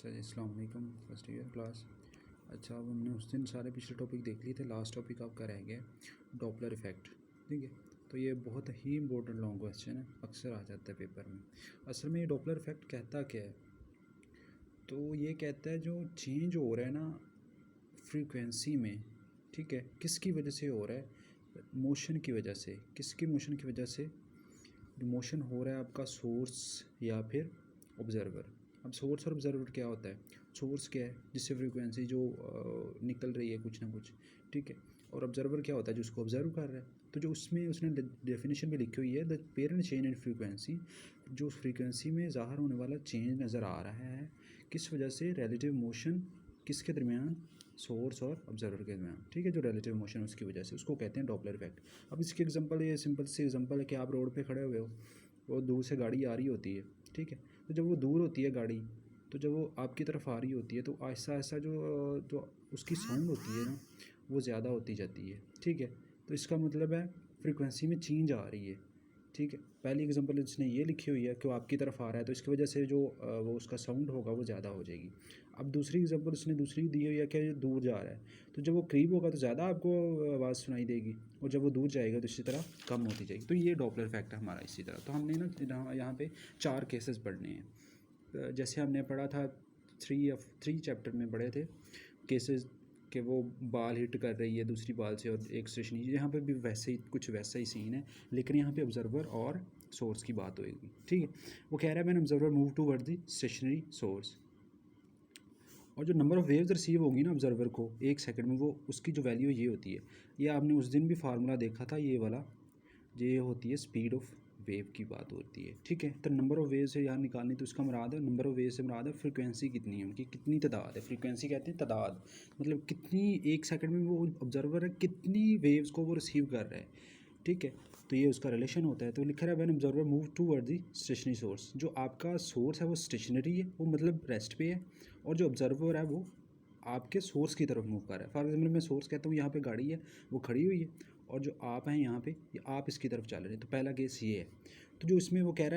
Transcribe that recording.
अच्छा जी, अस्सलाम वालेकुम फर्स्ट ईयर क्लास। अच्छा, अब हमने उस दिन सारे पिछले टॉपिक देख लिए थे। लास्ट टॉपिक आपका रह गया डॉपलर इफ़ेक्ट। ठीक है, तो ये बहुत ही इंपॉर्टेंट लॉन्ग क्वेश्चन है, अक्सर आ जाता है पेपर में। असल में ये डॉपलर इफ़ेक्ट कहता क्या है? तो ये कहता है जो चेंज हो रहा है ना फ्रीक्वेंसी में, ठीक है, किसकी वजह से हो रहा है? मोशन की वजह से। किसकी मोशन की वजह से? मोशन हो रहा है आपका सोर्स या फिर ऑब्ज़र्वर। अब सोर्स और ऑब्ज़र्वर क्या होता है? सोर्स क्या है? जिससे फ्रीक्वेंसी जो निकल रही है कुछ ना कुछ, ठीक है। और ऑब्ज़र्वर क्या होता है? जो उसको ऑब्ज़र्व कर रहा है। तो जो उसमें उसने डेफिनेशन में लिखी हुई है, the parent change in frequency, जो फ्रीक्वेंसी में ज़ाहिर होने वाला चेंज नज़र आ रहा है किस वजह से? रिलेटिव मोशन किसके दरमियान? सोर्स और ऑब्ज़र्वर के दरमियान, ठीक है। जो रिलेटिव मोशन उसकी वजह से, उसको कहते हैं डॉपलर इफेक्ट। अब इसकी एग्जांपल, ये सिंपल सी एग्जांपल है कि आप रोड पे खड़े हुए हो, वो दूर से गाड़ी आ रही होती है, ठीक है। तो जब वो दूर होती है गाड़ी, तो जब वो आपकी तरफ आ रही होती है तो आहिस्ता आहिस्ता जो जो उसकी साउंड होती है ना, वो ज़्यादा होती जाती है, ठीक है। तो इसका मतलब है फ्रीक्वेंसी में चेंज आ रही है, ठीक है। पहली एग्जांपल इसने ये लिखी हुई है कि वो आपकी तरफ आ रहा है, तो इसकी वजह से जो वो उसका साउंड होगा वो ज़्यादा हो जाएगी। अब दूसरी एग्जांपल उसने दूसरी दी हुई है कि दूर जा रहा है, तो जब वो करीब होगा तो ज़्यादा आपको आवाज़ सुनाई देगी, और जब वो दूर जाएगा तो इसी तरह कम होती जाएगी। तो ये डॉपलर इफेक्ट है हमारा इसी तरह। तो हमने ना यहाँ पे 4 केसेस पढ़ने हैं। जैसे हमने पढ़ा था 3 चैप्टर में पढ़े थे केसेस कि वो बाल हिट कर रही है दूसरी बाल से और एक स्टेशनरी, यहाँ पे भी वैसे ही कुछ वैसा ही सीन है, लेकिन यहाँ पे ऑब्जर्वर और सोर्स की बात होएगी, ठीक है। वो कह रहा है man observer move toward the stationary source, और जो नंबर ऑफ़ वेव्स रिसीव होंगी ना ऑब्जर्वर को 1 सेकंड में, वो उसकी जो वैल्यू ये होती है। ये आपने उस दिन भी फार्मूला देखा था, ये वाला, ये होती है स्पीड ऑफ वेव की बात होती है, ठीक है। तो नंबर ऑफ़ वेव से यहाँ निकालनी, तो इसका मुराद है नंबर ऑफ़ वेव से मुराद है फ्रीक्वेंसी कितनी है उनकी, कितनी तादाद है। फ्रीक्वेंसी कहते हैं तादाद, मतलब कितनी 1 सेकंड में वो ऑब्जर्वर है कितनी वेव्स को वो रिसीव कर रहा है, ठीक है। तो ये उसका रिलेशन होता है। तो लिखा है when observer move toward the stationary source, जो आपका सोर्स है वो स्टेशनरी है, वो मतलब रेस्ट पे है, और जो ऑब्जर्वर है वो आपके सोर्स की तरफ मूव कर रहा है। फॉर एग्जाम्पल मैं सोर्स कहता हूँ, यहाँ पे गाड़ी है वो खड़ी हुई है, और जो आप हैं यहाँ पे, ये आप इसकी तरफ चल रहे हैं। तो पहला केस ये है। तो जो इसमें वो कह रहा है